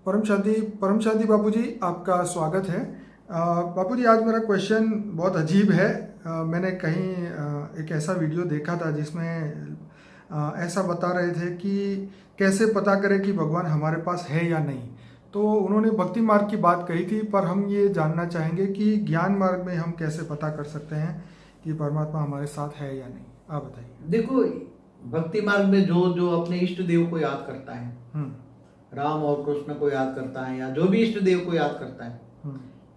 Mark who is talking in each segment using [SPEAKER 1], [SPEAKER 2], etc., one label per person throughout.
[SPEAKER 1] परम शांति बापू जी, आपका स्वागत है। बापू जी, आज मेरा क्वेश्चन बहुत अजीब है। मैंने कहीं एक ऐसा वीडियो देखा था जिसमें ऐसा बता रहे थे कि कैसे पता करें कि भगवान हमारे पास है या नहीं। तो उन्होंने भक्ति मार्ग की बात कही थी, पर हम ये जानना चाहेंगे कि ज्ञान मार्ग में हम कैसे पता कर सकते हैं कि परमात्मा हमारे साथ है या नहीं। आप बताइए।
[SPEAKER 2] देखो, भक्ति मार्ग में जो जो अपने इष्ट देव को याद करता है, राम और कृष्ण को याद करता है, या जो भी इष्ट देव को याद करता है,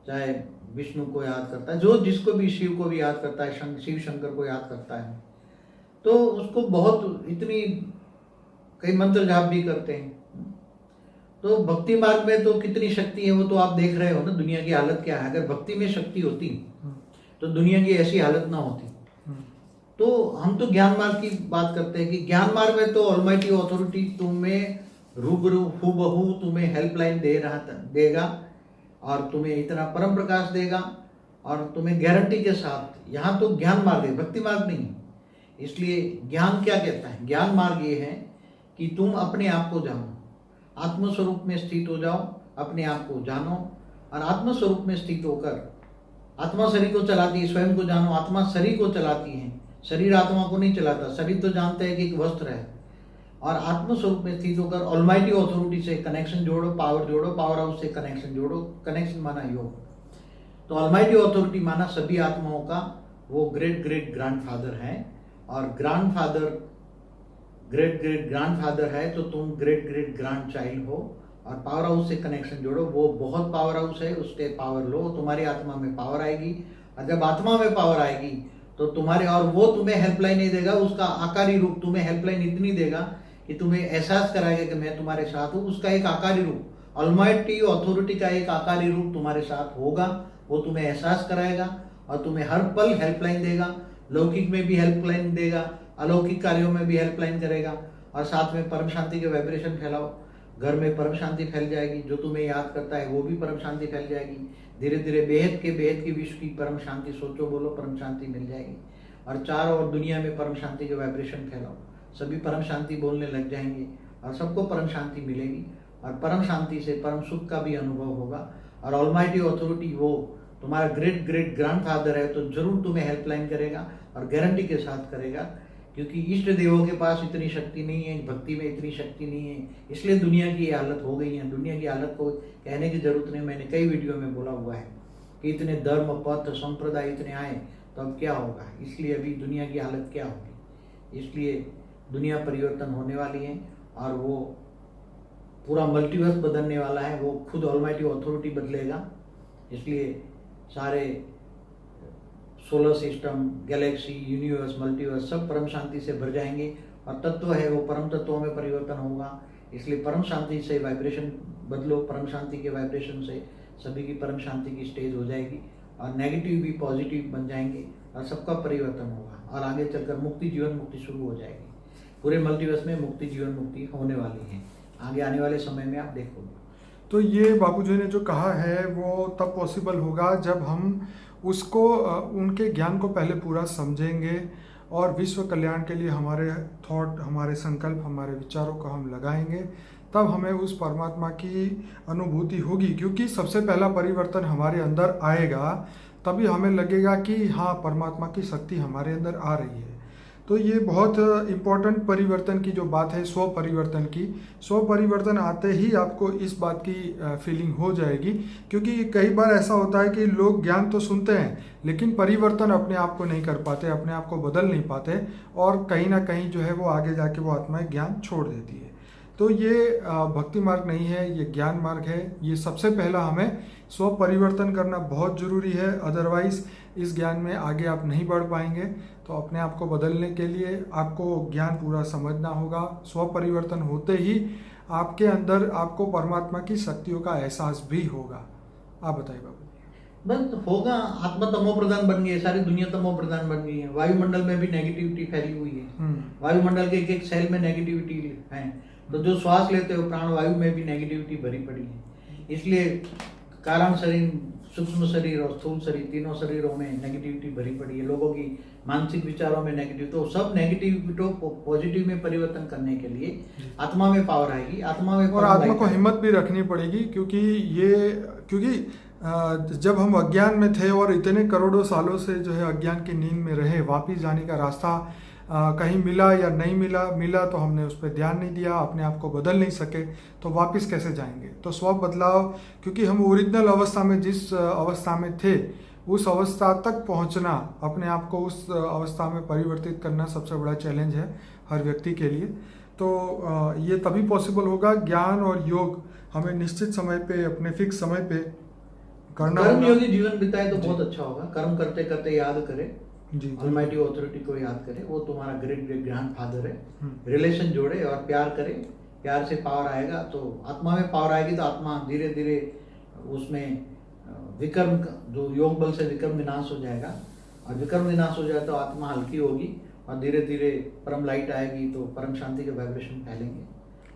[SPEAKER 2] चाहे विष्णु को याद करता है, जो जिसको भी, शिव को भी याद करता है, शिव शंकर को याद करता है, तो उसको बहुत इतनी कई मंत्र जाप भी करते हैं। तो भक्ति मार्ग में तो कितनी शक्ति है वो तो आप देख रहे हो ना। दुनिया की हालत क्या है। अगर भक्ति में शक्ति होती तो दुनिया की ऐसी हालत ना होती। तो हम तो ज्ञान मार्ग की बात करते हैं कि ज्ञान मार्ग में तो ऑलमाइटी अथॉरिटी तुम्हें रूबरू हूबहू तुम्हें हेल्पलाइन देगा और तुम्हें इतना परम प्रकाश देगा और तुम्हें गारंटी के साथ। यहाँ तो ज्ञान मार्ग है, भक्ति मार्ग नहीं है। इसलिए ज्ञान क्या कहता है? ज्ञान मार्ग ये है कि तुम अपने आप को जानो, आत्मस्वरूप में स्थित हो जाओ, अपने आप को जानो और आत्मस्वरूप में स्थित होकर आत्मा शरीर को चलाती है। स्वयं को जानो, आत्मा शरीर को चलाती है, शरीर आत्मा को नहीं चलाता। शरीर तो जानते हैं कि एक वस्त्र है। और आत्मस्वरूप में स्थित होकर ऑलमाइटी अथॉरिटी से कनेक्शन जोड़ो, पावर हाउस से कनेक्शन जोड़ो। कनेक्शन माना योग, तो ऑलमाइटी अथॉरिटी माना सभी आत्माओं का वो ग्रेट ग्रेट ग्रैंडफादर है। और ग्रैंडफादर ग्रेट ग्रेट ग्रैंडफादर है तो तुम ग्रेट ग्रेट ग्रैंड चाइल्ड हो। और पावर हाउस से कनेक्शन जोड़ो, वो बहुत पावर हाउस है, उससे पावर लो, तुम्हारी आत्मा में पावर आएगी। और जब आत्मा में पावर आएगी तो तुम्हारे, और वो तुम्हें हेल्पलाइन नहीं देगा, उसका आकारी रूप तुम्हें हेल्पलाइन इतनी देगा कि तुम्हें एहसास कराएगा कि मैं तुम्हारे साथ हूँ। उसका एक आकारी रूप, ऑलमाइटी अथॉरिटी का एक आकारी रूप तुम्हारे साथ होगा। वो तुम्हें एहसास कराएगा और तुम्हें हर पल हेल्पलाइन देगा। लौकिक में भी हेल्पलाइन देगा, अलौकिक कार्यों में भी हेल्पलाइन करेगा। और साथ में परम शांति के वाइब्रेशन फैलाओ, घर में परम शांति फैल जाएगी। जो तुम्हें याद करता है वो भी परम शांति फैल जाएगी। धीरे धीरे बेहद के विश्व की परम शांति सोचो, बोलो, परम शांति मिल जाएगी। और चारों ओर दुनिया में परम शांति के वाइब्रेशन फैलाओ, सभी परम शांति बोलने लग जाएंगे और सबको परम शांति मिलेगी। और परम शांति से परम सुख का भी अनुभव होगा। और ऑलमाइटी अथॉरिटी वो तुम्हारा ग्रेट ग्रेट ग्रैंडफादर है, तो जरूर तुम्हें हेल्पलाइन करेगा और गारंटी के साथ करेगा। क्योंकि इष्ट देवों के पास इतनी शक्ति नहीं है, भक्ति में इतनी शक्ति नहीं है, इसलिए दुनिया की ये हालत हो गई है। दुनिया की हालत को कहने की जरूरत नहीं, मैंने कई वीडियो में बोला हुआ है कि इतने धर्म पथ संप्रदाय इतने आए तो अब क्या होगा। इसलिए अभी दुनिया की हालत क्या होगी। इसलिए दुनिया परिवर्तन होने वाली है और वो पूरा मल्टीवर्स बदलने वाला है। वो खुद ऑलमाइटी अथॉरिटी बदलेगा। इसलिए सारे solar system, Galaxy, universe, multiverse सब परम शांति से भर जाएंगे। और तत्व है वो परम तत्वों में परिवर्तन होगा। इसलिए परम शांति से वाइब्रेशन बदलो, परम शांति के वाइब्रेशन से सभी की परम शांति की स्टेज हो जाएगी और नेगेटिव भी पॉजिटिव बन जाएंगे और सबका परिवर्तन होगा। और आगे चलकर मुक्ति, जीवन मुक्ति शुरू हो जाएगी। पूरे मल्टीवर्स में मुक्ति, जीवन मुक्ति होने वाली है आगे आने वाले समय में, आप देखोगे।
[SPEAKER 1] तो ये बापू जी ने जो कहा है वो तब पॉसिबल होगा जब हम उसको, उनके ज्ञान को पहले पूरा समझेंगे और विश्व कल्याण के लिए हमारे थॉट, हमारे संकल्प, हमारे विचारों को हम लगाएंगे। तब हमें उस परमात्मा की अनुभूति होगी। क्योंकि सबसे पहला परिवर्तन हमारे अंदर आएगा, तभी हमें लगेगा कि हाँ, परमात्मा की शक्ति हमारे अंदर आ रही है। तो ये बहुत इम्पोर्टेंट परिवर्तन की जो बात है, स्व परिवर्तन की। स्व परिवर्तन आते ही आपको इस बात की फीलिंग हो जाएगी। क्योंकि कई बार ऐसा होता है कि लोग ज्ञान तो सुनते हैं लेकिन परिवर्तन अपने आप को नहीं कर पाते, अपने आप को बदल नहीं पाते और कहीं ना कहीं जो है वो आगे जाके वो आत्माएं ज्ञान छोड़ देती है। तो ये भक्ति मार्ग नहीं है, ये ज्ञान मार्ग है। ये सबसे पहला हमें स्व परिवर्तन करना बहुत ज़रूरी है। अदरवाइज़ इस ज्ञान में आगे आप नहीं बढ़ पाएंगे। तो अपने आप को बदलने के लिए आपको ज्ञान पूरा समझना होगा। स्व परिवर्तन होते ही आपके अंदर आपको परमात्मा की शक्तियों का एहसास भी होगा। आप बताइए बाबू।
[SPEAKER 2] बस होगा। आत्मा तमो प्रधान बन गई है, सारी दुनिया तमो प्रधान बन गई है। वायुमंडल में भी नेगेटिविटी फैली हुई है। वायुमंडल के एक एक सेल में नेगेटिविटी है। तो जो श्वास लेते हो प्राण वायु में भी नेगेटिविटी भरी पड़ी है। इसलिए कारण शरीर, सूक्ष्म शरीर और स्थूल शरीर, तीनों शरीरों में नेगेटिविटी भरी पड़ी है। लोगों की मानसिक विचारों में नेगेटिव, तो सब नेगेटिव को पॉजिटिव में परिवर्तन करने के लिए आत्मा में पावर आएगी, आत्मा में
[SPEAKER 1] और आत्मा को हिम्मत भी रखनी पड़ेगी, क्योंकि जब हम अज्ञान में थे और इतने करोड़ों सालों से जो है अज्ञान की नींद में रहे, वापिस जाने का रास्ता कहीं मिला या नहीं मिला तो हमने उस पर ध्यान नहीं दिया, अपने आप को बदल नहीं सके, तो वापस कैसे जाएंगे। तो स्व बदलाव, क्योंकि हम ओरिजिनल अवस्था में जिस अवस्था में थे उस अवस्था तक पहुंचना, अपने आप को उस अवस्था में परिवर्तित करना सबसे बड़ा चैलेंज है हर व्यक्ति के लिए। तो ये तभी पॉसिबल होगा, ज्ञान और योग हमें निश्चित समय पे, अपने फिक्स समय पे करना होगा।
[SPEAKER 2] कर्म योगी जीवन बिताए तो बहुत अच्छा होगा। कर्म करते करते याद करे
[SPEAKER 1] जी,
[SPEAKER 2] ऑलमाइटी ऑथोरिटी को याद करे, वो तुम्हारा ग्रेट ग्रेट ग्रैंडफादर है। रिलेशन जोड़े और प्यार करे, प्यार से पावर आएगा, तो आत्मा में पावर आएगी तो आत्मा धीरे धीरे उसमें विकर्म, जो योग बल से विकर्म विनाश हो जाएगा, और विकर्म विनाश हो जाए तो आत्मा हल्की होगी और धीरे धीरे परम लाइट आएगी, तो परम शांति के वाइब्रेशन फैलेंगे,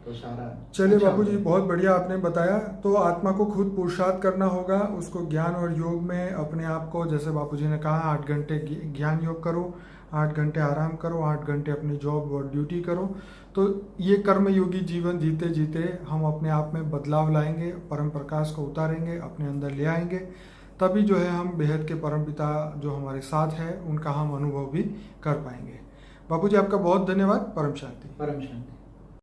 [SPEAKER 2] तो सारा।
[SPEAKER 1] चलिए
[SPEAKER 2] अच्छा
[SPEAKER 1] बापू जी,
[SPEAKER 2] होगा।
[SPEAKER 1] बहुत बढ़िया आपने बताया। तो आत्मा को खुद पुरुषार्थ करना होगा, उसको ज्ञान और योग में अपने आप को, जैसे बापू जी ने कहा, 8 घंटे ज्ञान योग करो, 8 घंटे आराम करो, 8 घंटे अपनी जॉब और ड्यूटी करो। तो ये कर्मयोगी जीवन जीते जीते हम अपने आप में बदलाव लाएंगे, परम प्रकाश को उतारेंगे, अपने अंदर ले आएंगे, तभी जो है हम बेहद के परमपिता जो हमारे साथ है उनका हम अनुभव भी कर पाएंगे। बापू जी, आपका बहुत धन्यवाद। परम शांति।
[SPEAKER 2] परम शांति।